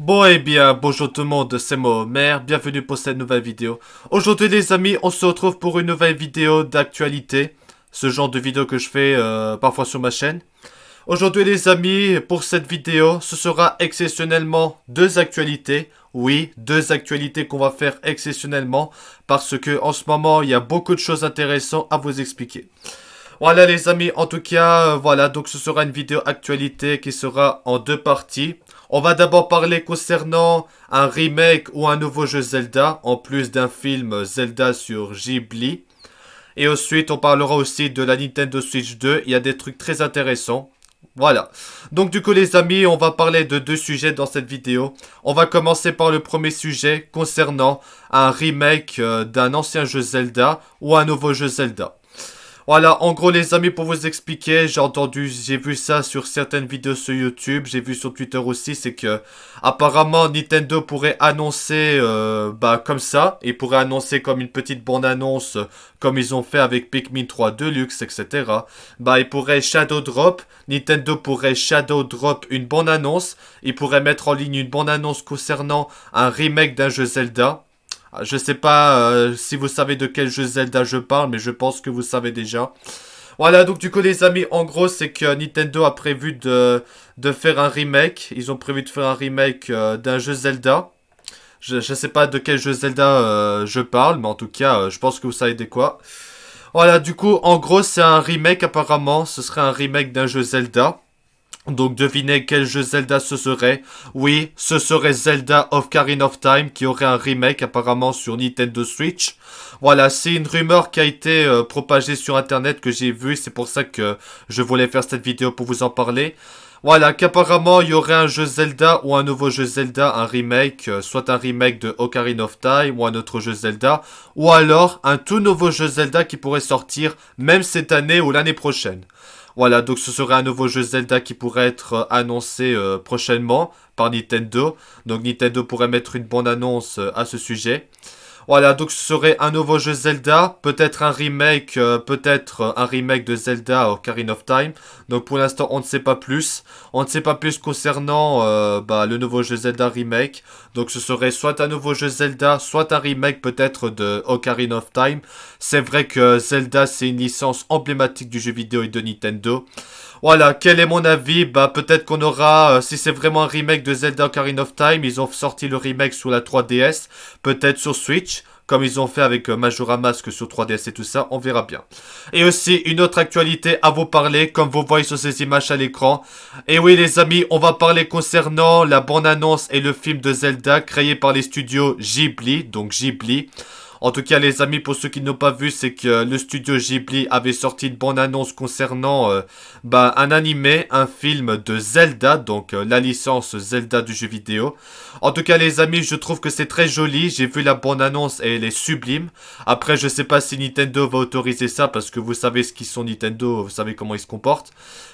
Bon et bien, bonjour tout le monde, c'est moi Omer, bienvenue pour cette nouvelle vidéo. Aujourd'hui les amis, on se retrouve pour une nouvelle vidéo d'actualité. Ce genre de vidéo que je fais parfois sur ma chaîne. Aujourd'hui les amis, pour cette vidéo, ce sera exceptionnellement deux actualités. Oui, deux actualités qu'on va faire exceptionnellement parce que en ce moment, il y a beaucoup de choses intéressantes à vous expliquer. Voilà les amis, en tout cas, voilà, donc ce sera une vidéo actualité qui sera en deux parties. On va d'abord parler concernant un remake ou un nouveau jeu Zelda, en plus d'un film Zelda sur Ghibli. Et ensuite, on parlera aussi de la Nintendo Switch 2, il y a des trucs très intéressants. Voilà. Donc du coup les amis, on va parler de deux sujets dans cette vidéo. On va commencer par le premier sujet concernant un remake d'un ancien jeu Zelda ou un nouveau jeu Zelda. Voilà, en gros les amis, pour vous expliquer, j'ai vu ça sur certaines vidéos sur YouTube, j'ai vu sur Twitter aussi, c'est que apparemment Nintendo pourrait annoncer, comme ça, ils pourraient annoncer comme une petite bande-annonce, comme ils ont fait avec Pikmin 3 Deluxe, etc. Ils pourraient Shadow Drop, Nintendo pourrait Shadow Drop une bande-annonce, ils pourraient mettre en ligne une bande-annonce concernant un remake d'un jeu Zelda. Je sais pas si vous savez de quel jeu Zelda je parle, mais je pense que vous savez déjà. Voilà, donc du coup les amis, en gros c'est que Nintendo a prévu de faire un remake. Ils ont prévu de faire un remake d'un jeu Zelda. Je sais pas de quel jeu Zelda je parle, mais en tout cas je pense que vous savez de quoi. Voilà, du coup en gros c'est un remake apparemment. Ce serait un remake d'un jeu Zelda. Donc devinez quel jeu Zelda ce serait. Oui, ce serait Zelda Ocarina of Time qui aurait un remake apparemment sur Nintendo Switch. Voilà, c'est une rumeur qui a été propagée sur internet que j'ai vue, c'est pour ça que je voulais faire cette vidéo pour vous en parler. Voilà, qu'apparemment il y aurait un jeu Zelda ou un nouveau jeu Zelda, un remake, soit un remake de Ocarina of Time ou un autre jeu Zelda, ou alors un tout nouveau jeu Zelda qui pourrait sortir même cette année ou l'année prochaine. Voilà, donc ce serait un nouveau jeu Zelda qui pourrait être annoncé prochainement par Nintendo. Donc Nintendo pourrait mettre une bande-annonce à ce sujet. Voilà, donc ce serait un nouveau jeu Zelda, peut-être un remake de Zelda Ocarina of Time. Donc pour l'instant, on ne sait pas plus. On ne sait pas plus concernant le nouveau jeu Zelda remake. Donc ce serait soit un nouveau jeu Zelda, soit un remake peut-être de Ocarina of Time. C'est vrai que Zelda, c'est une licence emblématique du jeu vidéo et de Nintendo. Voilà, quel est mon avis? Peut-être qu'on aura, si c'est vraiment un remake de Zelda Ocarina of Time, ils ont sorti le remake sur la 3DS, peut-être sur Switch, comme ils ont fait avec Majora Mask sur 3DS et tout ça, on verra bien. Et aussi, une autre actualité à vous parler, comme vous voyez sur ces images à l'écran. Et oui les amis, on va parler concernant la bande-annonce et le film de Zelda créé par les studios Ghibli, donc Ghibli. En tout cas, les amis, pour ceux qui n'ont pas vu, c'est que le studio Ghibli avait sorti une bande-annonce concernant un animé, un film de Zelda, donc la licence Zelda du jeu vidéo. En tout cas, les amis, je trouve que c'est très joli. J'ai vu la bande-annonce et elle est sublime. Après, je sais pas si Nintendo va autoriser ça parce que vous savez ce qu'ils sont Nintendo, vous savez comment ils se comportent.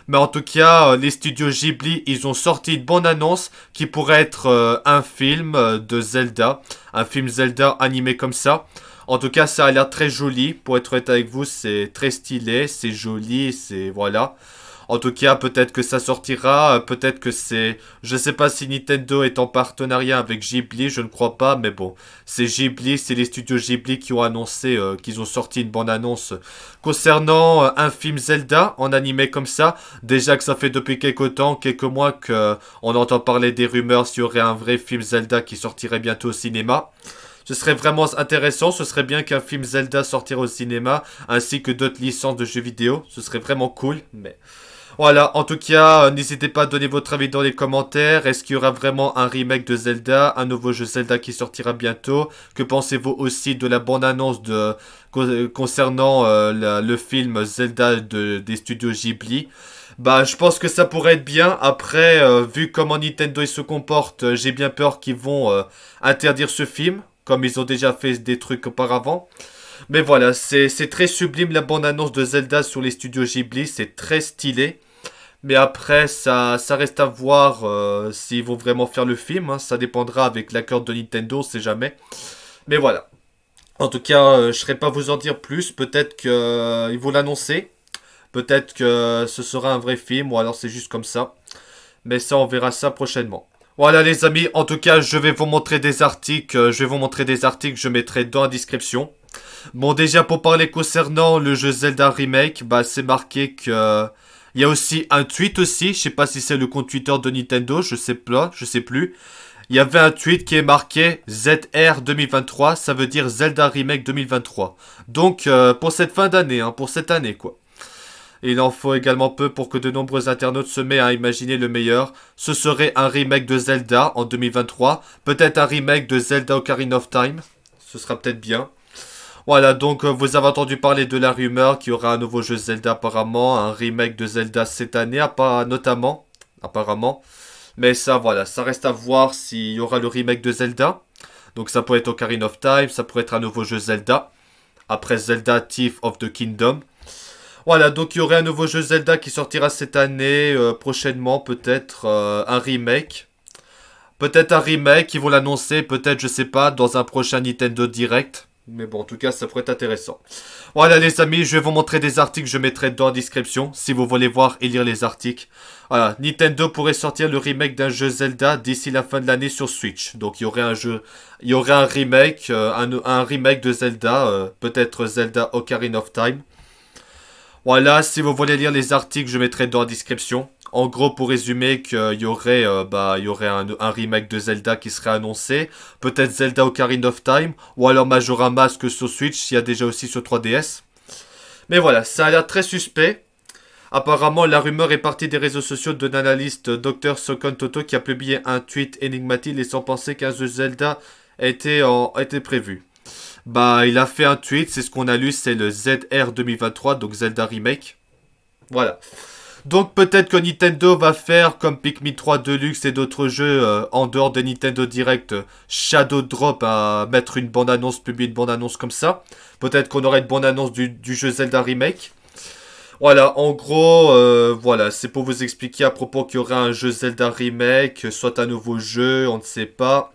Mais en tout cas, les studios Ghibli, ils ont sorti une bande-annonce qui pourrait être un film de Zelda. Un film Zelda animé comme ça. En tout cas, ça a l'air très joli. Pour être honnête avec vous, c'est très stylé, c'est joli, c'est... Voilà. En tout cas, peut-être que ça sortira, peut-être que c'est... Je sais pas si Nintendo est en partenariat avec Ghibli, je ne crois pas, mais bon. C'est Ghibli, c'est les studios Ghibli qui ont annoncé qu'ils ont sorti une bande-annonce concernant un film Zelda en animé comme ça. Déjà que ça fait depuis quelques temps, quelques mois que on entend parler des rumeurs s'il y aurait un vrai film Zelda qui sortirait bientôt au cinéma. Ce serait vraiment intéressant, ce serait bien qu'un film Zelda sortirait au cinéma, ainsi que d'autres licences de jeux vidéo. Ce serait vraiment cool, mais... Voilà, en tout cas, n'hésitez pas à donner votre avis dans les commentaires. Est-ce qu'il y aura vraiment un remake de Zelda, un nouveau jeu Zelda qui sortira bientôt? Que pensez-vous aussi de la bande-annonce concernant le film Zelda des studios Ghibli? Je pense que ça pourrait être bien. Après, vu comment Nintendo il se comporte, j'ai bien peur qu'ils vont interdire ce film, comme ils ont déjà fait des trucs auparavant. Mais voilà, c'est très sublime la bande-annonce de Zelda sur les studios Ghibli, c'est très stylé. Mais après, ça reste à voir s'ils vont vraiment faire le film, hein. Ça dépendra avec l'accord de Nintendo, on sait jamais. Mais voilà. En tout cas, je ne saurais pas vous en dire plus. Peut-être qu'ils vont l'annoncer. Peut-être que ce sera un vrai film ou alors c'est juste comme ça. Mais ça, on verra ça prochainement. Voilà les amis, en tout cas je vais vous montrer des articles, je mettrai dans la description. Bon déjà pour parler concernant le jeu Zelda Remake, bah c'est marqué que il y a aussi un tweet aussi, je sais pas si c'est le compte Twitter de Nintendo, je sais plus. Il y avait un tweet qui est marqué ZR 2023, ça veut dire Zelda Remake 2023. Donc pour cette fin d'année, hein, pour cette année quoi. Il en faut également peu pour que de nombreux internautes se mettent à imaginer le meilleur. Ce serait un remake de Zelda en 2023, peut-être un remake de Zelda Ocarina of Time. Ce sera peut-être bien. Voilà, donc vous avez entendu parler de la rumeur qu'il y aura un nouveau jeu Zelda apparemment, un remake de Zelda cette année, notamment, apparemment. Mais ça, voilà, ça reste à voir s'il y aura le remake de Zelda. Donc ça pourrait être Ocarina of Time, ça pourrait être un nouveau jeu Zelda. Après Zelda Thief of the Kingdom. Voilà, donc il y aurait un nouveau jeu Zelda qui sortira cette année, prochainement, peut-être un remake. Peut-être un remake, ils vont l'annoncer, peut-être, je sais pas, dans un prochain Nintendo Direct. Mais bon, en tout cas, ça pourrait être intéressant. Voilà les amis, je vais vous montrer des articles, je mettrai dans la description, si vous voulez voir et lire les articles. Voilà, Nintendo pourrait sortir le remake d'un jeu Zelda d'ici la fin de l'année sur Switch. Donc il y aurait un jeu, il y aurait un remake, un remake de Zelda, peut-être Zelda Ocarina of Time. Voilà, si vous voulez lire les articles, je mettrai dans la description. En gros, pour résumer, qu'il y aurait, il y aurait un remake de Zelda qui serait annoncé. Peut-être Zelda Ocarina of Time. Ou alors Majora Mask sur Switch, il y a déjà aussi sur 3DS. Mais voilà, ça a l'air très suspect. Apparemment, la rumeur est partie des réseaux sociaux d'un analyste Dr. Sokon Toto qui a publié un tweet énigmatique laissant penser qu'un jeu Zelda était prévu. Bah, il a fait un tweet, c'est ce qu'on a lu, c'est le ZR 2023, donc Zelda Remake. Voilà. Donc peut-être que Nintendo va faire comme Pikmin 3 Deluxe et d'autres jeux en dehors de Nintendo Direct, Shadow Drop à mettre une bande-annonce, publier une bande-annonce comme ça. Peut-être qu'on aurait une bande-annonce du jeu Zelda Remake. Voilà, en gros, voilà, c'est pour vous expliquer à propos qu'il y aura un jeu Zelda Remake, soit un nouveau jeu, on ne sait pas.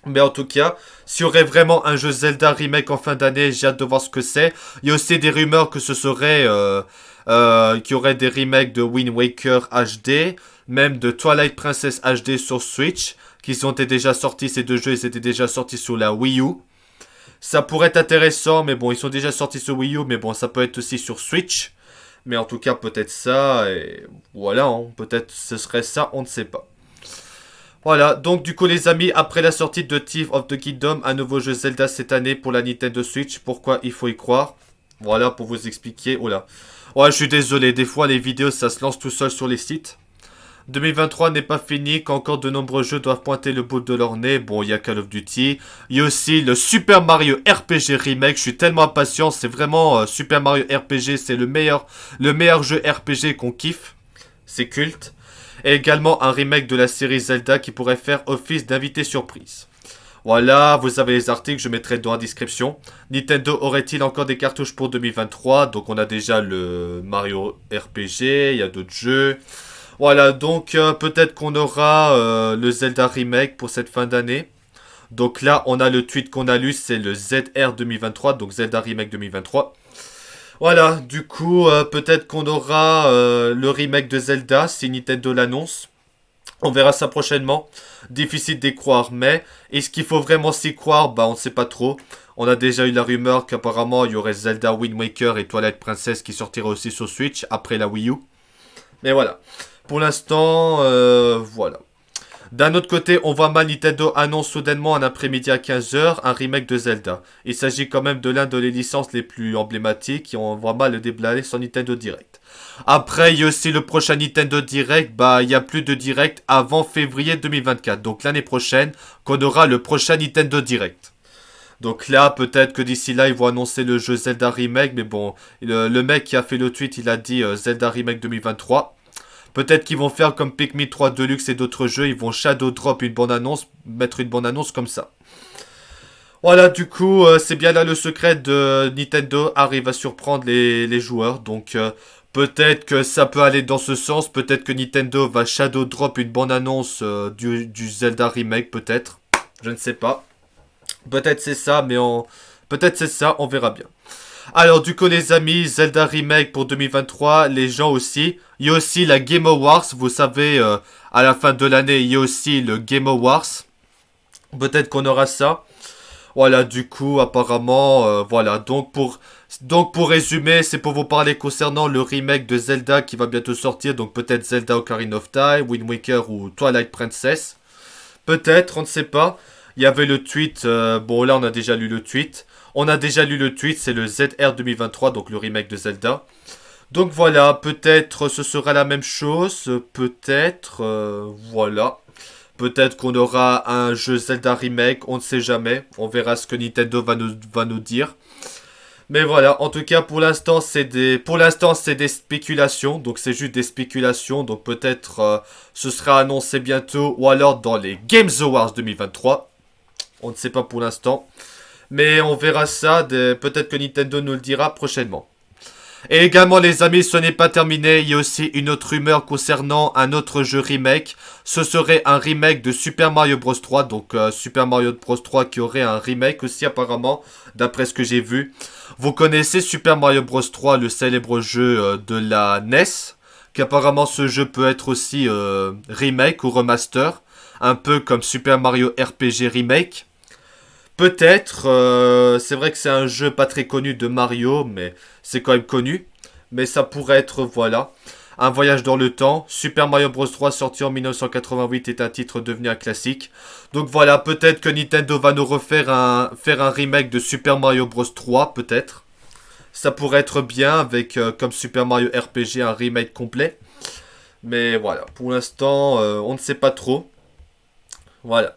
Mais en tout cas, s'il y aurait vraiment un jeu Zelda Remake en fin d'année, j'ai hâte de voir ce que c'est. Il y a aussi des rumeurs que ce serait... qu'il y aurait des remakes de Wind Waker HD, même de Twilight Princess HD sur Switch, qui sont déjà sortis, ces deux jeux, ils étaient déjà sortis sur la Wii U. Ça pourrait être intéressant, mais bon, ils sont déjà sortis sur Wii U, mais bon, ça peut être aussi sur Switch. Mais en tout cas, peut-être ça, et voilà, hein, peut-être ce serait ça, on ne sait pas. Voilà, donc du coup les amis, après la sortie de Thief of the Kingdom, un nouveau jeu Zelda cette année pour la Nintendo Switch, pourquoi il faut y croire. Voilà, pour vous expliquer, oh là. Ouais, je suis désolé, des fois les vidéos ça se lance tout seul sur les sites. 2023 n'est pas fini, qu'encore de nombreux jeux doivent pointer le bout de leur nez. Bon, il y a Call of Duty, il y a aussi le Super Mario RPG Remake, je suis tellement impatient, c'est vraiment Super Mario RPG, c'est le meilleur jeu RPG qu'on kiffe, c'est culte. Et également un remake de la série Zelda qui pourrait faire office d'invité surprise. Voilà, vous avez les articles, je mettrai dans la description. Nintendo aurait-il encore des cartouches pour 2023? Donc on a déjà le Mario RPG, il y a d'autres jeux. Voilà, donc peut-être qu'on aura le Zelda Remake pour cette fin d'année. Donc là, on a le tweet qu'on a lu, c'est le ZR 2023, donc Zelda Remake 2023. Voilà, du coup, peut-être qu'on aura le remake de Zelda si Nintendo l'annonce. On verra ça prochainement. Difficile d'y croire, mais est-ce qu'il faut vraiment s'y croire? Bah, on ne sait pas trop. On a déjà eu la rumeur qu'apparemment il y aurait Zelda Wind Waker et Twilight Princess qui sortiraient aussi sur Switch après la Wii U. Mais voilà. Pour l'instant, voilà. D'un autre côté, on voit mal Nintendo annonce soudainement un après-midi à 15 heures un remake de Zelda. Il s'agit quand même de l'un de les licences les plus emblématiques et on voit mal le déblayer sur Nintendo Direct. Après, il y a aussi le prochain Nintendo Direct, bah il n'y a plus de Direct avant février 2024. Donc l'année prochaine, qu'on aura le prochain Nintendo Direct. Donc là, peut-être que d'ici là, ils vont annoncer le jeu Zelda Remake. Mais bon, le mec qui a fait le tweet, il a dit Zelda Remake 2023. Peut-être qu'ils vont faire comme Pikmin 3 Deluxe et d'autres jeux, ils vont shadow drop une bande-annonce, mettre une bande-annonce comme ça. Voilà, du coup, c'est bien là le secret de Nintendo arrive à surprendre les joueurs. Donc, peut-être que ça peut aller dans ce sens. Peut-être que Nintendo va shadow drop une bande-annonce du Zelda Remake, peut-être. Je ne sais pas. Peut-être c'est ça, mais peut-être c'est ça, on verra bien. Alors du coup les amis, Zelda Remake pour 2023, les gens aussi. Il y a aussi la Game Awards, vous savez, à la fin de l'année, il y a aussi le Game Awards. Peut-être qu'on aura ça. Voilà, du coup, apparemment, voilà. Donc pour résumer, c'est pour vous parler concernant le remake de Zelda qui va bientôt sortir. Donc peut-être Zelda Ocarina of Time, Wind Waker ou Twilight Princess. Peut-être, on ne sait pas. Il y avait le tweet, bon là on a déjà lu le tweet. On a déjà lu le tweet, c'est le ZR 2023, donc le remake de Zelda. Donc voilà, peut-être ce sera la même chose, peut-être, voilà. Peut-être qu'on aura un jeu Zelda Remake, on ne sait jamais. On verra ce que Nintendo va nous dire. Mais voilà, en tout cas pour l'instant c'est des spéculations, donc c'est juste des spéculations, donc peut-être ce sera annoncé bientôt ou alors dans les Games Awards 2023. On ne sait pas pour l'instant, mais on verra ça, peut-être que Nintendo nous le dira prochainement. Et également les amis, ce n'est pas terminé, il y a aussi une autre rumeur concernant un autre jeu remake. Ce serait un remake de Super Mario Bros 3, donc Super Mario Bros 3 qui aurait un remake aussi apparemment, d'après ce que j'ai vu. Vous connaissez Super Mario Bros 3, le célèbre jeu de la NES, qu'apparemment ce jeu peut être aussi remake ou remaster, un peu comme Super Mario RPG Remake. Peut-être, c'est vrai que c'est un jeu pas très connu de Mario, mais c'est quand même connu. Mais ça pourrait être, voilà, un voyage dans le temps. Super Mario Bros 3 sorti en 1988 est un titre devenu un classique. Donc voilà, peut-être que Nintendo va nous faire un remake de Super Mario Bros 3, peut-être. Ça pourrait être bien avec, comme Super Mario RPG, un remake complet. Mais voilà, pour l'instant, on ne sait pas trop. Voilà.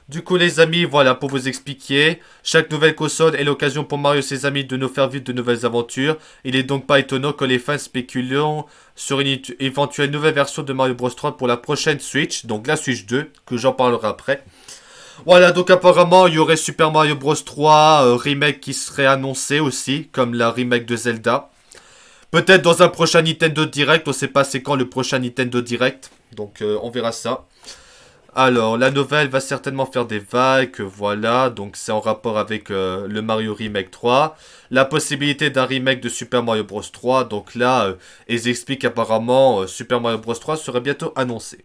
Du coup les amis, voilà pour vous expliquer, chaque nouvelle console est l'occasion pour Mario et ses amis de nous faire vivre de nouvelles aventures. Il est donc pas étonnant que les fans spéculent sur une éventuelle nouvelle version de Mario Bros 3 pour la prochaine Switch, donc la Switch 2, que j'en parlerai après. Voilà, donc apparemment il y aurait Super Mario Bros 3 remake qui serait annoncé aussi, comme la remake de Zelda. Peut-être dans un prochain Nintendo Direct, on sait pas c'est quand le prochain Nintendo Direct, donc on verra ça. Alors, la nouvelle va certainement faire des vagues, voilà, donc c'est en rapport avec le Mario Remake 3. La possibilité d'un remake de Super Mario Bros 3, donc là, ils expliquent apparemment Super Mario Bros 3 serait bientôt annoncé.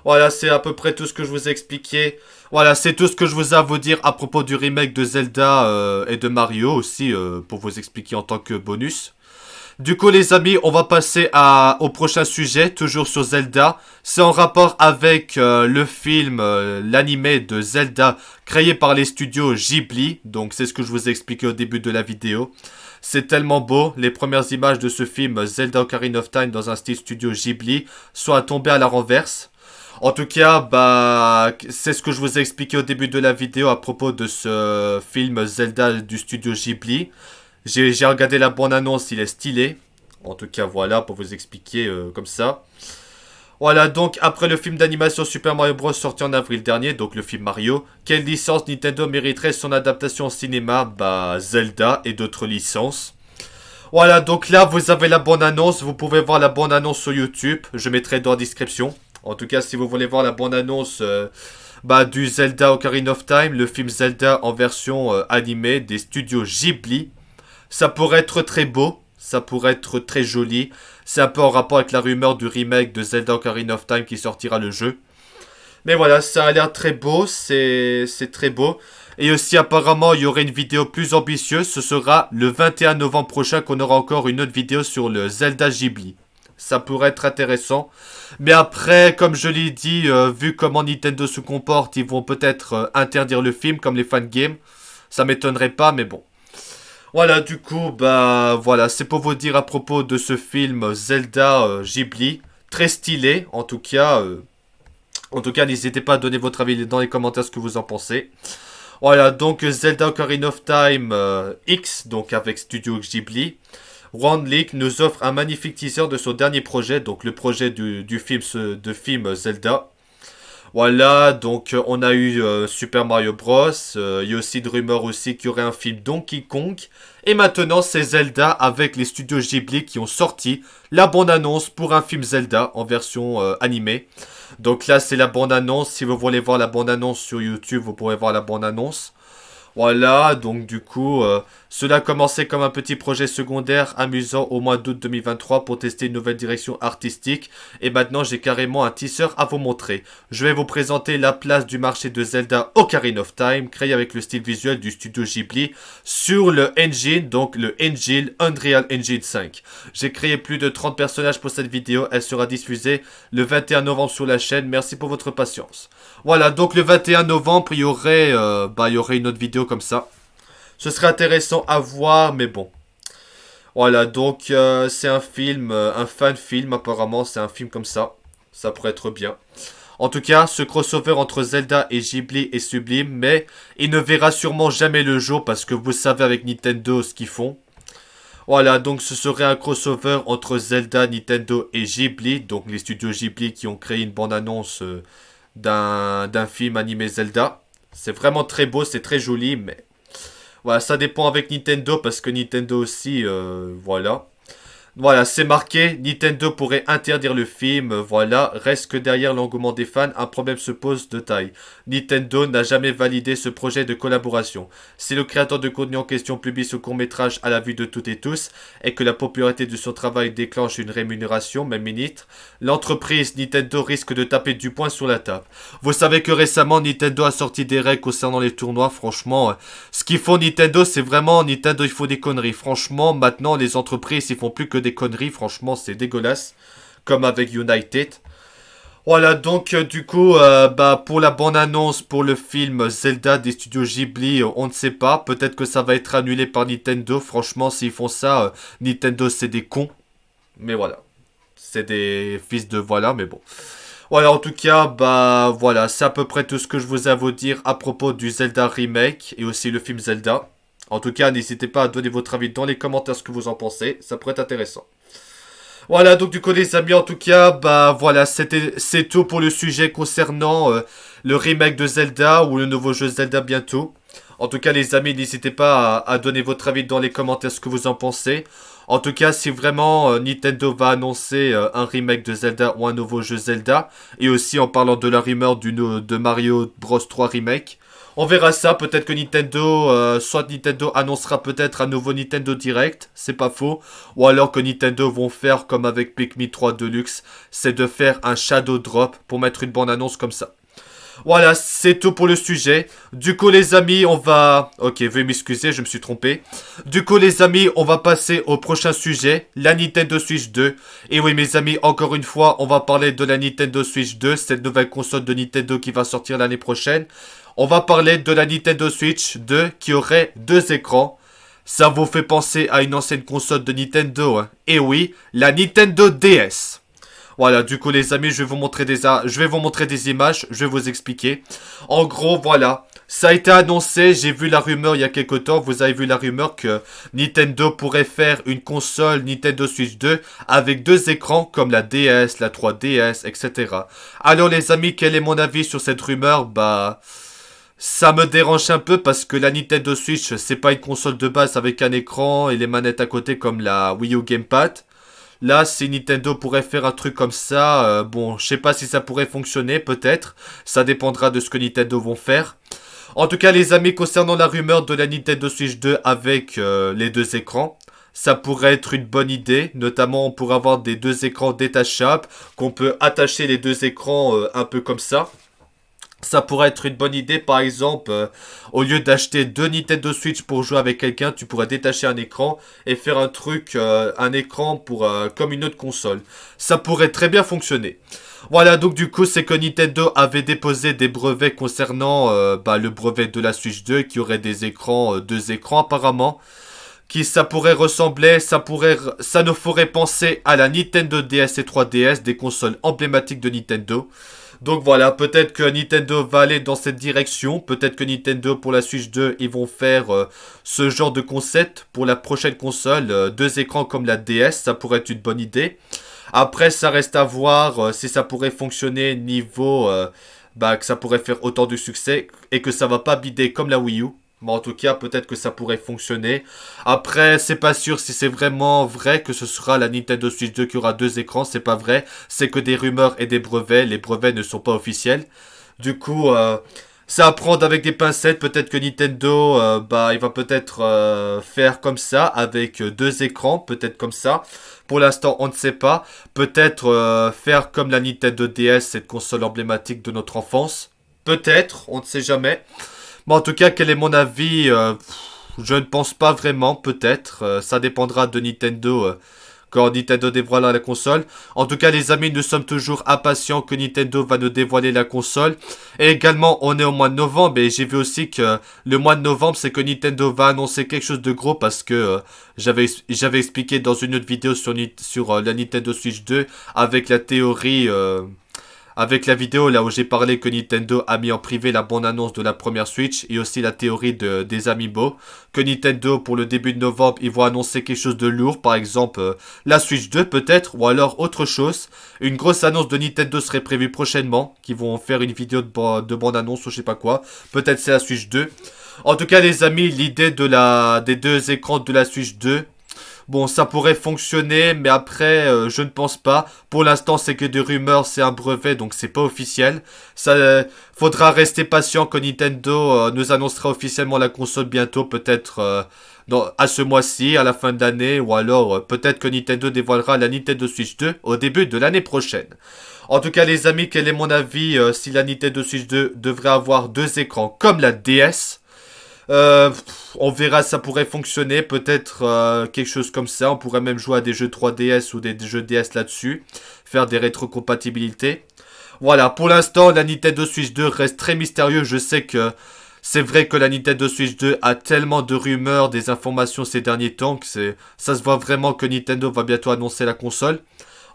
Voilà, c'est à peu près tout ce que je vous ai expliqué. Voilà, c'est tout ce que je vous ai à vous dire à propos du remake de Zelda et de Mario aussi, pour vous expliquer en tant que bonus. Du coup les amis, on va passer au prochain sujet, toujours sur Zelda. C'est en rapport avec le film, l'animé de Zelda créé par les studios Ghibli. Donc c'est ce que je vous ai expliqué au début de la vidéo. C'est tellement beau, les premières images de ce film Zelda Ocarina of Time dans un style studio Ghibli sont à tomber à la renverse. En tout cas, bah, c'est ce que je vous ai expliqué au début de la vidéo à propos de ce film Zelda du studio Ghibli. J'ai regardé la bande-annonce, il est stylé. En tout cas, voilà, pour vous expliquer comme ça. Voilà, donc, après le film d'animation Super Mario Bros. Sorti en avril dernier, donc le film Mario, quelle licence Nintendo mériterait son adaptation au cinéma? Bah, Zelda et d'autres licences. Voilà, donc là, vous avez la bande-annonce. Vous pouvez voir la bande-annonce sur YouTube. Je mettrai dans la description. En tout cas, si vous voulez voir la bande-annonce du Zelda Ocarina of Time, le film Zelda en version animée des studios Ghibli. Ça pourrait être très beau, ça pourrait être très joli. C'est un peu en rapport avec la rumeur du remake de Zelda Ocarina of Time qui sortira le jeu. Mais voilà, ça a l'air très beau, c'est très beau. Et aussi apparemment, il y aurait une vidéo plus ambitieuse. Ce sera le 21 novembre prochain qu'on aura encore une autre vidéo sur le Zelda Ghibli. Ça pourrait être intéressant. Mais après, comme je l'ai dit, vu comment Nintendo se comporte, ils vont peut-être interdire le film comme les fangames. Ça m'étonnerait pas, mais bon. Voilà, du coup, bah voilà, c'est pour vous dire à propos de ce film Zelda Ghibli. Très stylé, en tout cas. N'hésitez pas à donner votre avis dans les commentaires ce que vous en pensez. Voilà, donc Zelda Ocarina of Time X, donc avec Studio Ghibli. Ron Leak nous offre un magnifique teaser de son dernier projet, donc le projet du film Zelda. Voilà, donc on a eu Super Mario Bros. Il y a aussi de rumeurs aussi qu'il y aurait un film Donkey Kong. Et maintenant, c'est Zelda avec les studios Ghibli qui ont sorti la bande-annonce pour un film Zelda en version animée. Donc là, c'est la bande-annonce. Si vous voulez voir la bande-annonce sur YouTube, vous pourrez voir la bande-annonce. Voilà, donc du coup, cela a commencé comme un petit projet secondaire amusant au mois d'août 2023 pour tester une nouvelle direction artistique. Et maintenant, j'ai carrément un teaser à vous montrer. Je vais vous présenter la place du marché de Zelda Ocarina of Time, créé avec le style visuel du studio Ghibli, sur le engine, donc le engine Unreal Engine 5. J'ai créé plus de 30 personnages pour cette vidéo, elle sera diffusée le 21 novembre sur la chaîne, merci pour votre patience. Voilà, donc le 21 novembre, il y aurait une autre vidéo comme ça. Ce serait intéressant à voir, mais bon. Voilà, donc c'est un film, un fan film apparemment, c'est un film comme ça. Ça pourrait être bien. En tout cas, ce crossover entre Zelda et Ghibli est sublime, mais il ne verra sûrement jamais le jour parce que vous savez avec Nintendo ce qu'ils font. Voilà, donc ce serait un crossover entre Zelda, Nintendo et Ghibli, donc les studios Ghibli qui ont créé une bande-annonce d'un film animé Zelda. C'est vraiment très beau, c'est très joli, mais voilà, ça dépend avec Nintendo parce que Nintendo aussi, voilà. Voilà, c'est marqué, Nintendo pourrait interdire le film, voilà, reste que derrière l'engouement des fans, un problème se pose de taille. Nintendo n'a jamais validé ce projet de collaboration. Si le créateur de contenu en question publie ce court-métrage à la vue de toutes et tous, et que la popularité de son travail déclenche une rémunération, même ministre, l'entreprise Nintendo risque de taper du poing sur la table. Vous savez que récemment, Nintendo a sorti des règles concernant les tournois, franchement, ce qu'ils font Nintendo, c'est vraiment, Nintendo, il faut des conneries. Franchement, maintenant, les entreprises, ils font plus que des conneries, franchement c'est dégueulasse, comme avec United. Voilà, donc du coup, pour la bande-annonce pour le film Zelda des studios Ghibli, on ne sait pas, peut-être que ça va être annulé par Nintendo, franchement s'ils font ça, Nintendo c'est des cons, mais voilà, c'est des fils de voilà, mais bon. Voilà, en tout cas, voilà, c'est à peu près tout ce que je vous ai à vous dire à propos du Zelda Remake et aussi le film Zelda. En tout cas, n'hésitez pas à donner votre avis dans les commentaires ce que vous en pensez, ça pourrait être intéressant. Voilà, donc du coup les amis, en tout cas, voilà, c'est tout pour le sujet concernant le remake de Zelda ou le nouveau jeu Zelda bientôt. En tout cas les amis, n'hésitez pas à donner votre avis dans les commentaires ce que vous en pensez. En tout cas, si vraiment Nintendo va annoncer un remake de Zelda ou un nouveau jeu Zelda, et aussi en parlant de la rumeur de Mario Bros 3 Remake, on verra ça, peut-être que Nintendo, soit Nintendo annoncera peut-être un nouveau Nintendo Direct, c'est pas faux, ou alors que Nintendo vont faire comme avec Pikmin 3 Deluxe, c'est de faire un Shadow Drop pour mettre une bande-annonce comme ça. Voilà, c'est tout pour le sujet. Du coup, les amis, on va... Ok, veuillez m'excuser, je me suis trompé. Du coup, les amis, on va passer au prochain sujet, la Nintendo Switch 2. Et oui, mes amis, encore une fois, on va parler de la Nintendo Switch 2, cette nouvelle console de Nintendo qui va sortir l'année prochaine. On va parler de la Nintendo Switch 2 qui aurait deux écrans. Ça vous fait penser à une ancienne console de Nintendo, hein. Et oui, la Nintendo DS. Voilà, du coup les amis, je vais vous montrer des images, je vais vous expliquer. En gros, voilà, ça a été annoncé, j'ai vu la rumeur il y a quelque temps, vous avez vu la rumeur que Nintendo pourrait faire une console Nintendo Switch 2 avec deux écrans comme la DS, la 3DS, etc. Alors les amis, quel est mon avis sur cette rumeur? Ça me dérange un peu parce que la Nintendo Switch, c'est pas une console de base avec un écran et les manettes à côté comme la Wii U Gamepad. Là, si Nintendo pourrait faire un truc comme ça, bon, je sais pas si ça pourrait fonctionner, peut-être. Ça dépendra de ce que Nintendo vont faire. En tout cas, les amis, concernant la rumeur de la Nintendo Switch 2 avec les deux écrans, ça pourrait être une bonne idée. Notamment, on pourrait avoir des deux écrans détachables, qu'on peut attacher les deux écrans un peu comme ça. Ça pourrait être une bonne idée, par exemple, au lieu d'acheter deux Nintendo Switch pour jouer avec quelqu'un, tu pourrais détacher un écran et faire un truc, un écran pour comme une autre console. Ça pourrait très bien fonctionner. Voilà, donc du coup, c'est que Nintendo avait déposé des brevets concernant le brevet de la Switch 2 qui aurait des écrans, deux écrans apparemment. Qui ça pourrait ressembler, ça nous ferait penser à la Nintendo DS et 3DS, des consoles emblématiques de Nintendo. Donc voilà, peut-être que Nintendo va aller dans cette direction. Peut-être que Nintendo pour la Switch 2, ils vont faire ce genre de concept pour la prochaine console. Deux écrans comme la DS, ça pourrait être une bonne idée. Après, ça reste à voir si ça pourrait fonctionner niveau... que ça pourrait faire autant de succès et que ça va pas bider comme la Wii U. Mais en tout cas, peut-être que ça pourrait fonctionner. Après, c'est pas sûr si c'est vraiment vrai que ce sera la Nintendo Switch 2 qui aura deux écrans. C'est pas vrai. C'est que des rumeurs et des brevets. Les brevets ne sont pas officiels. Du coup, C'est à prendre avec des pincettes. Peut-être que Nintendo, il va peut-être faire comme ça, avec deux écrans, peut-être comme ça. Pour l'instant, on ne sait pas. Peut-être faire comme la Nintendo DS, cette console emblématique de notre enfance. Peut-être, on ne sait jamais. Mais en tout cas, quel est mon avis? Je ne pense pas vraiment, peut-être. Ça dépendra de Nintendo quand Nintendo dévoilera la console. En tout cas, les amis, nous sommes toujours impatients que Nintendo va nous dévoiler la console. Et également, on est au mois de novembre. Et j'ai vu aussi que le mois de novembre, c'est que Nintendo va annoncer quelque chose de gros. Parce que j'avais expliqué dans une autre vidéo sur la Nintendo Switch 2 avec la théorie... avec la vidéo là où j'ai parlé que Nintendo a mis en privé la bande-annonce de la première Switch et aussi la théorie des Amiibo. Que Nintendo pour le début de novembre ils vont annoncer quelque chose de lourd, par exemple la Switch 2 peut-être, ou alors autre chose. Une grosse annonce de Nintendo serait prévue prochainement, qui vont faire une vidéo de bande-annonce ou je sais pas quoi. Peut-être c'est la Switch 2. En tout cas les amis, l'idée des deux écrans de la Switch 2... Bon, ça pourrait fonctionner, mais après, je ne pense pas. Pour l'instant, c'est que des rumeurs, c'est un brevet, donc c'est pas officiel. Ça, faudra rester patient que Nintendo nous annoncera officiellement la console bientôt, peut-être à ce mois-ci, à la fin de l'année, ou alors peut-être que Nintendo dévoilera la Nintendo Switch 2 au début de l'année prochaine. En tout cas, les amis, quel est mon avis si la Nintendo Switch 2 devrait avoir deux écrans comme la DS? On verra, ça pourrait fonctionner, peut-être quelque chose comme ça. On pourrait même jouer à des jeux 3DS ou des jeux DS là-dessus, faire des rétrocompatibilités. Voilà, pour l'instant, la Nintendo Switch 2 reste très mystérieux. Je sais que c'est vrai que la Nintendo Switch 2 a tellement de rumeurs, des informations ces derniers temps que ça se voit vraiment que Nintendo va bientôt annoncer la console.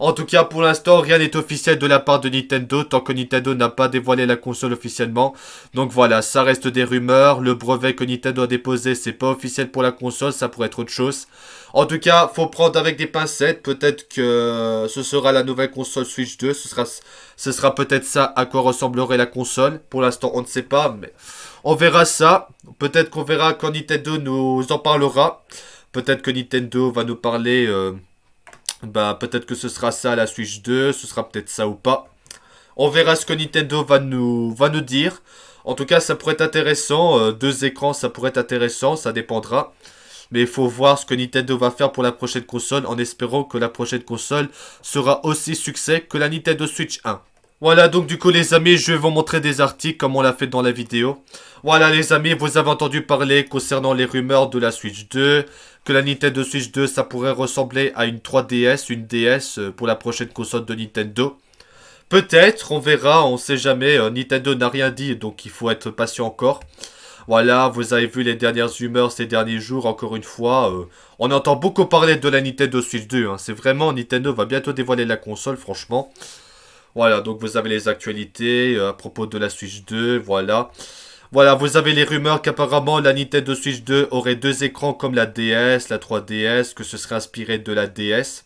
En tout cas, pour l'instant, rien n'est officiel de la part de Nintendo, tant que Nintendo n'a pas dévoilé la console officiellement. Donc voilà, ça reste des rumeurs. Le brevet que Nintendo a déposé, c'est pas officiel pour la console, ça pourrait être autre chose. En tout cas, faut prendre avec des pincettes. Peut-être que ce sera la nouvelle console Switch 2. Ce sera peut-être ça à quoi ressemblerait la console. Pour l'instant, on ne sait pas, mais on verra ça. Peut-être qu'on verra quand Nintendo nous en parlera. Peut-être que Nintendo va nous parler... peut-être que ce sera ça la Switch 2, ce sera peut-être ça ou pas. On verra ce que Nintendo va nous dire. En tout cas, ça pourrait être intéressant. Deux écrans, ça pourrait être intéressant, ça dépendra. Mais il faut voir ce que Nintendo va faire pour la prochaine console, en espérant que la prochaine console sera aussi succès que la Nintendo Switch 1. Voilà, donc du coup les amis, je vais vous montrer des articles comme on l'a fait dans la vidéo. Voilà les amis, vous avez entendu parler concernant les rumeurs de la Switch 2, que la Nintendo Switch 2 ça pourrait ressembler à une 3DS, une DS pour la prochaine console de Nintendo. Peut-être, on verra, on sait jamais, Nintendo n'a rien dit donc il faut être patient encore. Voilà, vous avez vu les dernières rumeurs ces derniers jours, encore une fois, on entend beaucoup parler de la Nintendo Switch 2, hein. C'est vraiment, Nintendo va bientôt dévoiler la console franchement. Voilà, donc vous avez les actualités à propos de la Switch 2, voilà. Voilà, vous avez les rumeurs qu'apparemment la Nintendo Switch 2 aurait deux écrans comme la DS, la 3DS, que ce serait inspiré de la DS.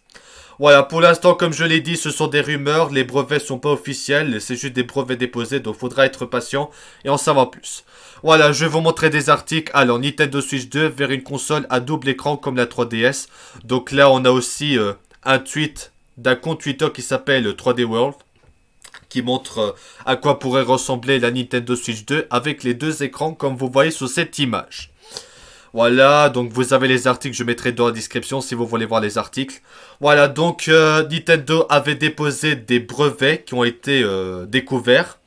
Voilà, pour l'instant, comme je l'ai dit, ce sont des rumeurs, les brevets sont pas officiels, c'est juste des brevets déposés, donc faudra être patient et en savoir plus. Voilà, je vais vous montrer des articles. Alors, Nintendo Switch 2 vers une console à double écran comme la 3DS. Donc là, on a aussi un tweet d'un compte Twitter qui s'appelle 3D World, qui montre à quoi pourrait ressembler la Nintendo Switch 2 avec les deux écrans comme vous voyez sur cette image. Voilà, donc vous avez les articles, je mettrai dans la description si vous voulez voir les articles. Voilà, donc Nintendo avait déposé des brevets qui ont été découverts.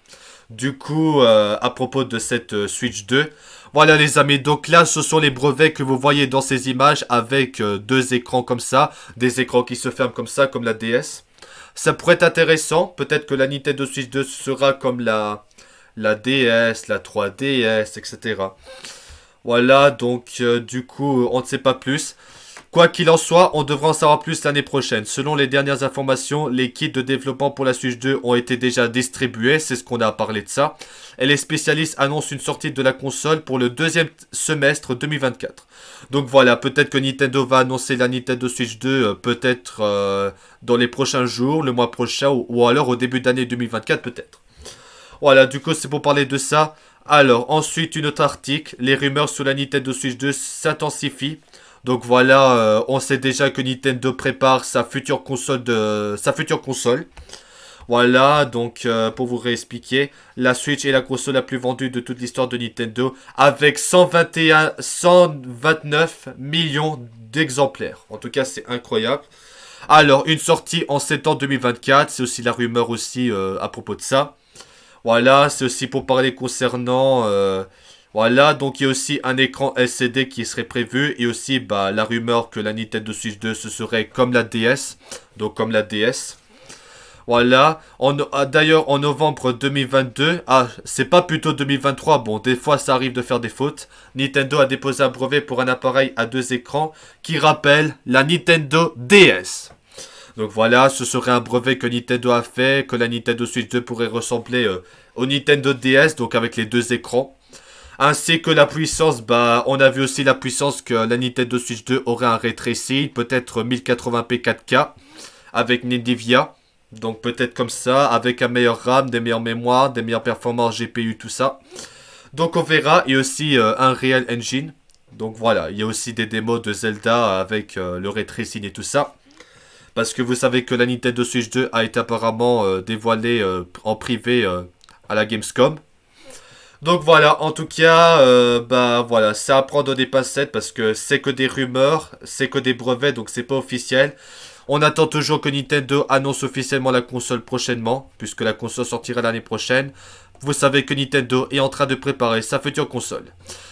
Du coup, à propos de cette Switch 2. Voilà les amis, donc là ce sont les brevets que vous voyez dans ces images avec deux écrans comme ça. Des écrans qui se ferment comme ça, comme la DS. Ça pourrait être intéressant, peut-être que la Nintendo Switch 2 sera comme la DS, la 3DS, etc. Voilà, donc du coup, on ne sait pas plus. Quoi qu'il en soit, on devra en savoir plus l'année prochaine. Selon les dernières informations, les kits de développement pour la Switch 2 ont été déjà distribués, c'est ce qu'on a parlé de ça. Et les spécialistes annoncent une sortie de la console pour le deuxième semestre 2024. Donc voilà, peut-être que Nintendo va annoncer la Nintendo Switch 2 peut-être dans les prochains jours, le mois prochain, ou alors au début d'année 2024 peut-être. Voilà, du coup c'est pour parler de ça. Alors, ensuite, une autre article. Les rumeurs sur la Nintendo Switch 2 s'intensifient. Donc voilà, on sait déjà que Nintendo prépare sa future console. Voilà, donc pour vous réexpliquer, la Switch est la console la plus vendue de toute l'histoire de Nintendo avec 129 millions d'exemplaires. En tout cas, c'est incroyable. Alors, une sortie en septembre 2024, c'est aussi la rumeur aussi à propos de ça. Voilà, c'est aussi pour parler concernant... voilà, donc il y a aussi un écran LCD qui serait prévu et aussi bah, la rumeur que la Nintendo Switch 2 ce serait comme la DS, donc comme la DS. Voilà, d'ailleurs en novembre 2022, c'est pas plutôt 2023, bon des fois ça arrive de faire des fautes, Nintendo a déposé un brevet pour un appareil à deux écrans qui rappelle la Nintendo DS. Donc voilà, ce serait un brevet que Nintendo a fait, que la Nintendo Switch 2 pourrait ressembler au Nintendo DS, donc avec les deux écrans. Ainsi que la puissance, bah on a vu aussi la puissance que la Nintendo Switch 2 aurait un ray tracing, peut-être 1080p 4K, avec Nvidia. Donc peut-être comme ça, avec un meilleur RAM, des meilleures mémoires, des meilleures performances GPU, tout ça. Donc on verra, et aussi un Real Engine. Donc voilà, il y a aussi des démos de Zelda avec le ray tracing et tout ça. Parce que vous savez que la Nintendo Switch 2 a été apparemment dévoilée en privé à la Gamescom. Donc voilà, en tout cas, bah voilà, c'est à prendre des pincettes parce que c'est que des rumeurs, c'est que des brevets, donc c'est pas officiel. On attend toujours que Nintendo annonce officiellement la console prochainement, puisque la console sortira l'année prochaine. Vous savez que Nintendo est en train de préparer sa future console.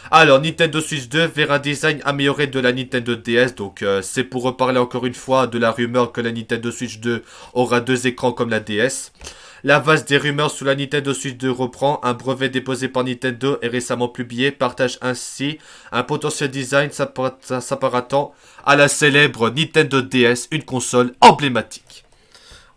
Alors, Nintendo Switch 2 vers un design amélioré de la Nintendo DS. Donc, c'est pour reparler encore une fois de la rumeur que la Nintendo Switch 2 aura deux écrans comme la DS. La vase des rumeurs sous la Nintendo Switch 2 reprend. Un brevet déposé par Nintendo et récemment publié partage ainsi un potentiel design s'apparentant à la célèbre Nintendo DS, une console emblématique.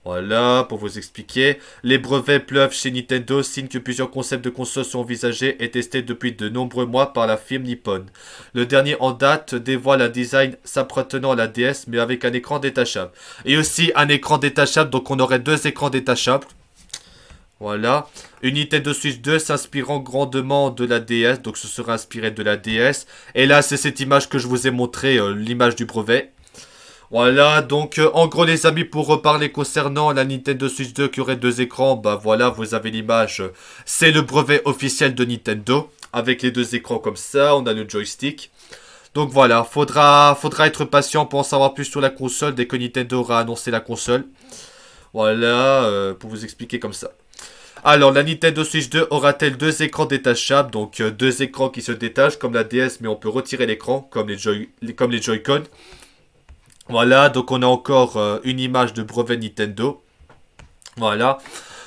Voilà, pour vous expliquer, les brevets pleuvent chez Nintendo, signe que plusieurs concepts de consoles sont envisagés et testés depuis de nombreux mois par la firme Nippon. Le dernier en date dévoile un design s'appartenant à la DS mais avec un écran détachable. Et aussi un écran détachable, donc on aurait deux écrans détachables. Voilà. Une Nintendo Switch 2 s'inspirant grandement de la DS, donc ce sera inspiré de la DS. Et là, c'est cette image que je vous ai montré, l'image du brevet. Voilà, donc en gros les amis, pour reparler concernant la Nintendo Switch 2 qui aurait deux écrans, bah voilà, vous avez l'image. C'est le brevet officiel de Nintendo, avec les deux écrans comme ça, on a le joystick. Donc voilà, faudra être patient pour en savoir plus sur la console dès que Nintendo aura annoncé la console. Voilà, pour vous expliquer comme ça. Alors, la Nintendo Switch 2 aura-t-elle deux écrans détachables, donc deux écrans qui se détachent comme la DS, mais on peut retirer l'écran, comme les Joy-Con. Voilà, donc on a encore une image de brevet Nintendo. Voilà.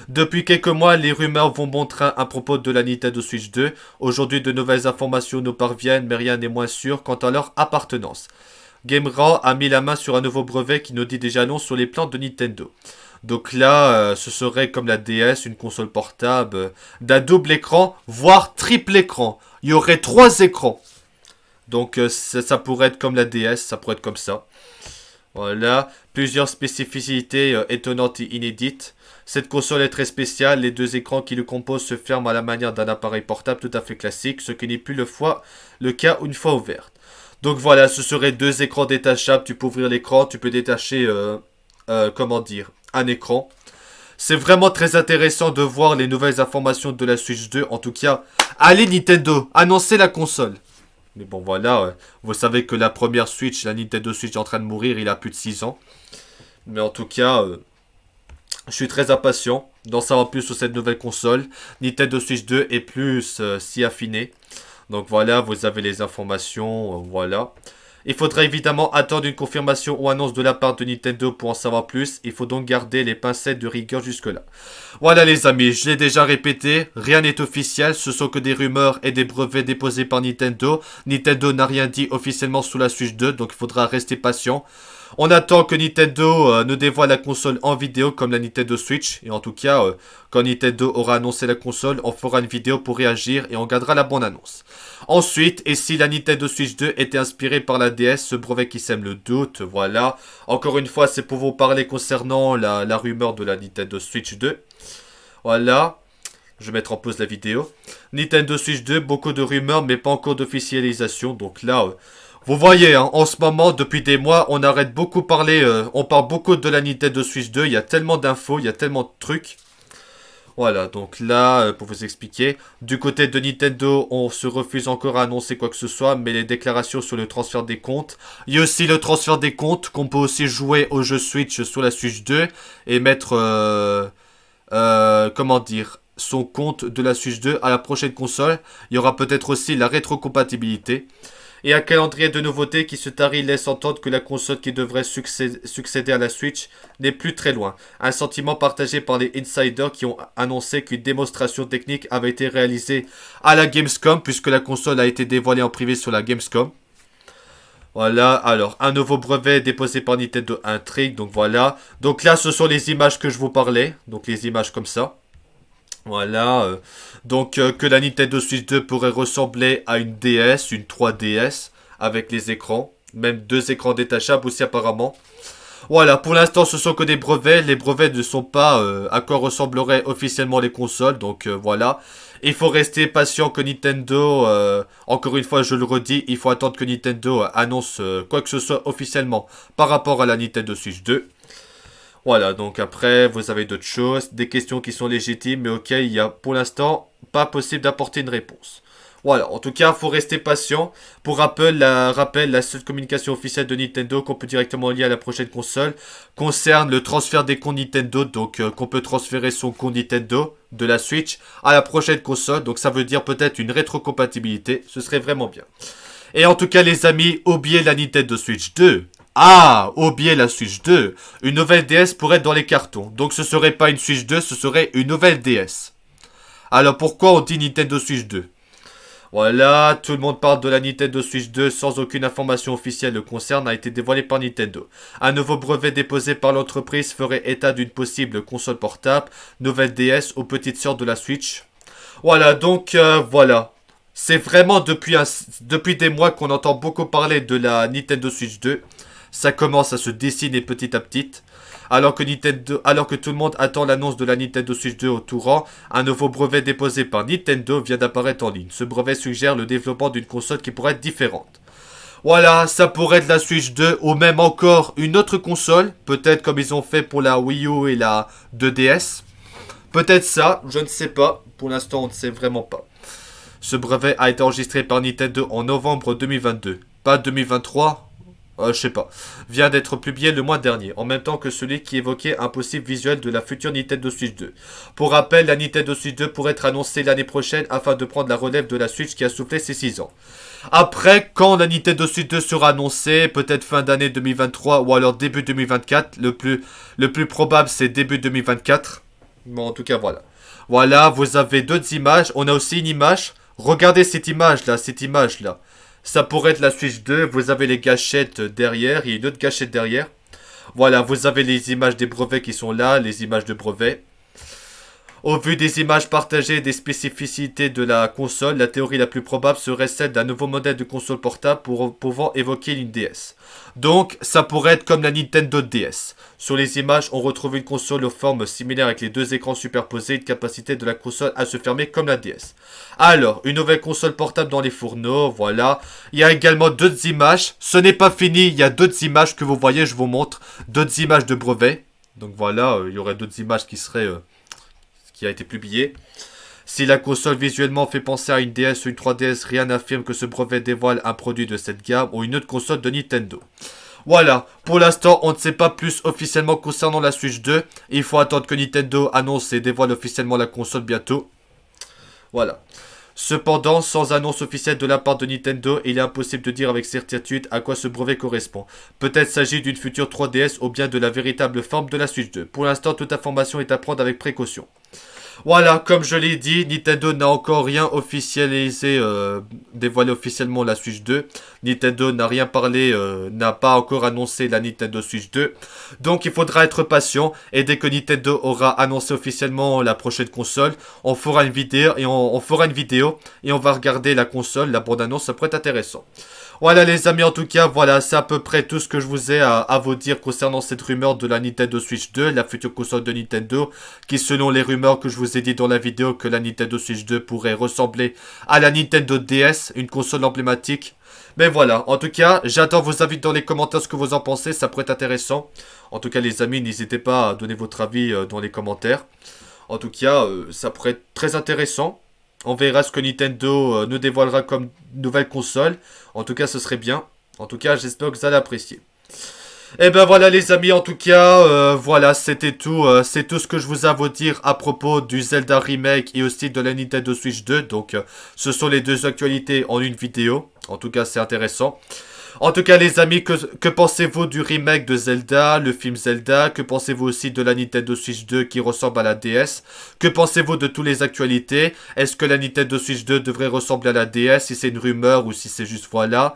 Depuis quelques mois, les rumeurs vont bon train à propos de la Nintendo Switch 2. Aujourd'hui, de nouvelles informations nous parviennent, mais rien n'est moins sûr quant à leur appartenance. GameRaw a mis la main sur un nouveau brevet qui nous dit déjà non sur les plans de Nintendo. Donc là, ce serait comme la DS, une console portable d'un double écran, voire triple écran. Il y aurait trois écrans. Donc ça pourrait être comme la DS, ça pourrait être comme ça. Voilà, plusieurs spécificités étonnantes et inédites. Cette console est très spéciale, les deux écrans qui le composent se ferment à la manière d'un appareil portable tout à fait classique, ce qui n'est plus le cas une fois ouverte. Donc voilà, ce serait deux écrans détachables, tu peux ouvrir l'écran, tu peux détacher, comment dire, un écran. C'est vraiment très intéressant de voir les nouvelles informations de la Switch 2, en tout cas, allez Nintendo, annoncez la console. Mais bon voilà, vous savez que la première Switch, la Nintendo Switch est en train de mourir, il a plus de 6 ans. Mais en tout cas, je suis très impatient d'en savoir plus sur cette nouvelle console. Nintendo Switch 2 est plus si affiné. Donc voilà, vous avez les informations, voilà. Il faudra évidemment attendre une confirmation ou annonce de la part de Nintendo pour en savoir plus. Il faut donc garder les pincettes de rigueur jusque-là. Voilà les amis, je l'ai déjà répété, rien n'est officiel, ce sont que des rumeurs et des brevets déposés par Nintendo. Nintendo n'a rien dit officiellement sous la Switch 2, donc il faudra rester patient. On attend que Nintendo nous dévoile la console en vidéo comme la Nintendo Switch. Et en tout cas, quand Nintendo aura annoncé la console, on fera une vidéo pour réagir et on gardera la bonne annonce. Ensuite, et si la Nintendo Switch 2 était inspirée par la DS, ce brevet qui sème le doute, voilà. Encore une fois, c'est pour vous parler concernant la rumeur de la Nintendo Switch 2. Voilà. Je vais mettre en pause la vidéo. Nintendo Switch 2, beaucoup de rumeurs, mais pas encore d'officialisation. Donc là, Vous voyez, hein, en ce moment, depuis des mois, on arrête beaucoup parler, on parle beaucoup de la Nintendo Switch 2, il y a tellement d'infos, il y a tellement de trucs. Voilà, donc là, pour vous expliquer, du côté de Nintendo, on se refuse encore à annoncer quoi que ce soit, mais les déclarations sur le transfert des comptes. Il y a aussi le transfert des comptes, qu'on peut aussi jouer au jeu Switch sur la Switch 2 et mettre, comment dire, son compte de la Switch 2 à la prochaine console. Il y aura peut-être aussi la rétrocompatibilité. Et un calendrier de nouveautés qui se tarit laisse entendre que la console qui devrait succéder à la Switch n'est plus très loin. Un sentiment partagé par les insiders qui ont annoncé qu'une démonstration technique avait été réalisée à la Gamescom, puisque la console a été dévoilée en privé sur la Gamescom. Voilà, alors un nouveau brevet déposé par Nintendo intrigue, donc voilà. Donc là, ce sont les images que je vous parlais, donc les images comme ça. Voilà, que la Nintendo Switch 2 pourrait ressembler à une DS, une 3DS, avec les écrans, même deux écrans détachables aussi apparemment. Voilà, pour l'instant ce sont que des brevets, les brevets ne sont pas à quoi ressembleraient officiellement les consoles, donc voilà. Il faut rester patient que Nintendo, encore une fois je le redis, il faut attendre que Nintendo annonce quoi que ce soit officiellement par rapport à la Nintendo Switch 2. Voilà, donc après, vous avez d'autres choses, des questions qui sont légitimes, mais auxquelles il y a pour l'instant pas possible d'apporter une réponse. Voilà, en tout cas, il faut rester patient. Pour rappel, la seule communication officielle de Nintendo qu'on peut directement lier à la prochaine console concerne le transfert des comptes Nintendo, donc qu'on peut transférer son compte Nintendo de la Switch à la prochaine console, donc ça veut dire peut-être une rétrocompatibilité, ce serait vraiment bien. Et en tout cas, les amis, oubliez la Nintendo Switch 2. Ah, oubliez la Switch 2. Une nouvelle DS pourrait être dans les cartons. Donc ce serait pas une Switch 2, ce serait une nouvelle DS. Alors pourquoi on dit Nintendo Switch 2? Voilà, tout le monde parle de la Nintendo Switch 2 sans aucune information officielle le concerne a été dévoilé par Nintendo. Un nouveau brevet déposé par l'entreprise ferait état d'une possible console portable, nouvelle DS aux petites sœurs de la Switch. Voilà, donc voilà. C'est vraiment depuis des mois qu'on entend beaucoup parler de la Nintendo Switch 2. Ça commence à se dessiner petit à petit. Alors que tout le monde attend l'annonce de la Nintendo Switch 2 au tout rang, un nouveau brevet déposé par Nintendo vient d'apparaître en ligne. Ce brevet suggère le développement d'une console qui pourrait être différente. Voilà, ça pourrait être la Switch 2 ou même encore une autre console. Peut-être comme ils ont fait pour la Wii U et la 2DS. Peut-être ça, je ne sais pas. Pour l'instant, on ne sait vraiment pas. Ce brevet a été enregistré par Nintendo en novembre 2022. Pas 2023, je sais pas. Vient d'être publié le mois dernier, en même temps que celui qui évoquait un possible visuel de la future Nintendo Switch 2. Pour rappel, la Nintendo Switch 2 pourrait être annoncée l'année prochaine afin de prendre la relève de la Switch qui a soufflé ses 6 ans. Après, quand la Nintendo Switch 2 sera annoncée, peut-être fin d'année 2023 ou alors début 2024, le plus probable c'est début 2024. Bon, en tout cas, voilà. Voilà, vous avez d'autres images. On a aussi une image. Regardez cette image-là, Ça pourrait être la Switch 2. Vous avez les gâchettes derrière. Il y a une autre gâchette derrière. Voilà, vous avez les images des brevets qui sont là, les images de brevets. Au vu des images partagées et des spécificités de la console, la théorie la plus probable serait celle d'un nouveau modèle de console portable pouvant évoquer une DS. Donc, ça pourrait être comme la Nintendo DS. Sur les images, on retrouve une console aux formes similaires avec les deux écrans superposés et une capacité de la console à se fermer comme la DS. Alors, une nouvelle console portable dans les fourneaux, voilà. Il y a également d'autres images. Ce n'est pas fini, il y a d'autres images que vous voyez, je vous montre. D'autres images de brevets. Donc voilà, il y aurait d'autres images qui seraient... qui a été publié. Si la console visuellement fait penser à une DS ou une 3DS, rien n'affirme que ce brevet dévoile un produit de cette gamme ou une autre console de Nintendo. Voilà, pour l'instant, on ne sait pas plus officiellement concernant la Switch 2. Il faut attendre que Nintendo annonce et dévoile officiellement la console bientôt. Voilà. Cependant, sans annonce officielle de la part de Nintendo, il est impossible de dire avec certitude à quoi ce brevet correspond. Peut-être s'agit d'une future 3DS ou bien de la véritable forme de la Switch 2. Pour l'instant, toute information est à prendre avec précaution. Voilà, comme je l'ai dit, Nintendo n'a encore rien officialisé, dévoilé officiellement la Switch 2. Nintendo n'a rien parlé, n'a pas encore annoncé la Nintendo Switch 2. Donc il faudra être patient et dès que Nintendo aura annoncé officiellement la prochaine console, on fera une vidéo et on va regarder la console, la bande-annonce, ça pourrait être intéressant. Voilà les amis, en tout cas, voilà, c'est à peu près tout ce que je vous ai à vous dire concernant cette rumeur de la Nintendo Switch 2, la future console de Nintendo, qui selon les rumeurs que je vous vous ai dit dans la vidéo que la Nintendo Switch 2 pourrait ressembler à la Nintendo DS, une console emblématique. Mais voilà, en tout cas, j'attends vos avis dans les commentaires, ce que vous en pensez, ça pourrait être intéressant. En tout cas, les amis, n'hésitez pas à donner votre avis dans les commentaires. En tout cas, ça pourrait être très intéressant. On verra ce que Nintendo nous dévoilera comme nouvelle console. En tout cas, ce serait bien. En tout cas, j'espère que vous allez apprécier. Et ben voilà les amis, en tout cas, voilà, c'était tout. C'est tout ce que je vous ai à vous dire à propos du Zelda Remake et aussi de la Nintendo Switch 2. Donc, ce sont les deux actualités en une vidéo. En tout cas, c'est intéressant. En tout cas, les amis, que pensez-vous du remake de Zelda, le film Zelda? Que pensez-vous aussi de la Nintendo Switch 2 qui ressemble à la DS? Que pensez-vous de toutes les actualités? Est-ce que la Nintendo Switch 2 devrait ressembler à la DS? Si c'est une rumeur ou si c'est juste voilà.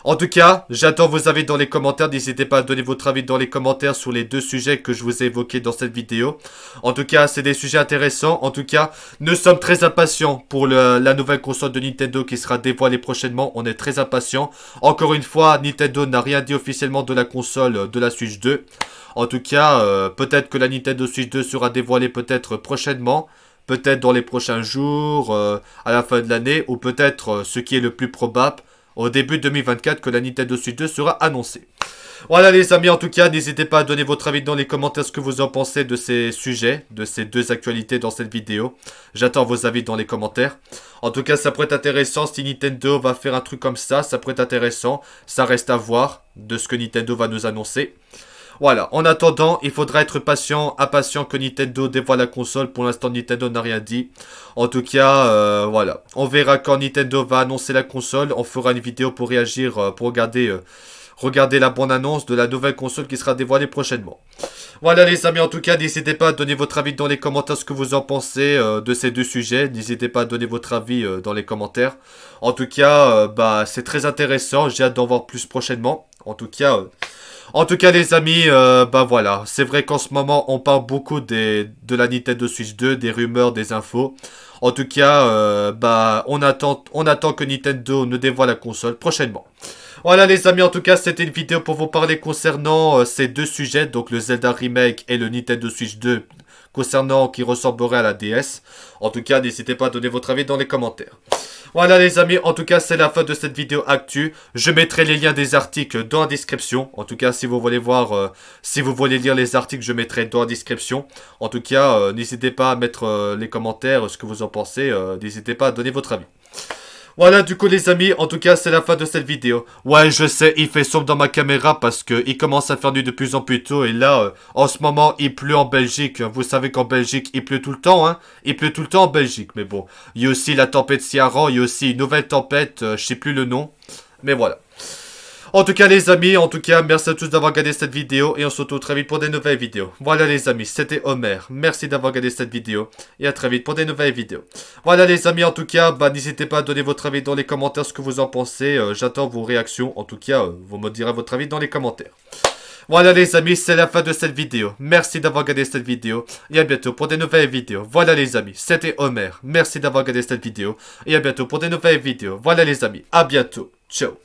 En tout cas, j'attends vos avis dans les commentaires. N'hésitez pas à donner votre avis dans les commentaires sur les deux sujets que je vous ai évoqués dans cette vidéo. En tout cas, c'est des sujets intéressants. En tout cas, nous sommes très impatients pour la nouvelle console de Nintendo qui sera dévoilée prochainement. On est très impatients. Encore une fois, Nintendo n'a rien dit officiellement de la console de la Switch 2. En tout cas, peut-être que la Nintendo Switch 2 sera dévoilée peut-être prochainement. Peut-être dans les prochains jours, à la fin de l'année. Ou peut-être, ce qui est le plus probable, au début 2024 que la Nintendo Switch 2 sera annoncée. Voilà les amis, en tout cas, n'hésitez pas à donner votre avis dans les commentaires ce que vous en pensez de ces sujets, de ces deux actualités dans cette vidéo. J'attends vos avis dans les commentaires. En tout cas, ça pourrait être intéressant si Nintendo va faire un truc comme ça pourrait être intéressant. Ça reste à voir de ce que Nintendo va nous annoncer. Voilà, en attendant, il faudra être impatient que Nintendo dévoile la console. Pour l'instant, Nintendo n'a rien dit. En tout cas, voilà. On verra quand Nintendo va annoncer la console. On fera une vidéo pour réagir, pour regarder la bande-annonce de la nouvelle console qui sera dévoilée prochainement. Voilà les amis, en tout cas, n'hésitez pas à donner votre avis dans les commentaires ce que vous en pensez de ces deux sujets. N'hésitez pas à donner votre avis dans les commentaires. En tout cas, c'est très intéressant. J'ai hâte d'en voir plus prochainement. En tout cas, les amis, voilà. C'est vrai qu'en ce moment, on parle beaucoup de la Nintendo Switch 2, des rumeurs, des infos. En tout cas, on attend que Nintendo nous dévoile la console prochainement. Voilà les amis, en tout cas, c'était une vidéo pour vous parler concernant ces deux sujets, donc le Zelda Remake et le Nintendo Switch 2, concernant qui ressemblerait à la DS. En tout cas, n'hésitez pas à donner votre avis dans les commentaires. Voilà les amis, en tout cas c'est la fin de cette vidéo actu. Je mettrai les liens des articles dans la description. En tout cas si vous voulez voir, si vous voulez lire les articles, je mettrai dans la description. En tout cas, n'hésitez pas à mettre les commentaires, ce que vous en pensez. N'hésitez pas à donner votre avis. Voilà du coup les amis, en tout cas c'est la fin de cette vidéo. Ouais je sais, il fait sombre dans ma caméra parce que il commence à faire nuit de plus en plus tôt. Et là, en ce moment il pleut en Belgique. Vous savez qu'en Belgique il pleut tout le temps hein. Il pleut tout le temps en Belgique, mais bon. Il y a aussi la tempête Ciaran, il y a aussi une nouvelle tempête, je sais plus le nom. Mais voilà. En tout cas les amis, merci à tous d'avoir regardé cette vidéo et on se retrouve très vite pour des nouvelles vidéos. Voilà les amis, c'était Homer. Merci d'avoir regardé cette vidéo et à très vite pour des nouvelles vidéos. Voilà les amis, n'hésitez pas à donner votre avis dans les commentaires ce que vous en pensez. J'attends vos réactions. En tout cas, vous me direz votre avis dans les commentaires. Voilà les amis, c'est la fin de cette vidéo. Merci d'avoir regardé cette vidéo et à bientôt pour des nouvelles vidéos. Voilà les amis, c'était Homer. Merci d'avoir regardé cette vidéo et à bientôt pour des nouvelles vidéos. Voilà les amis, à bientôt. Ciao.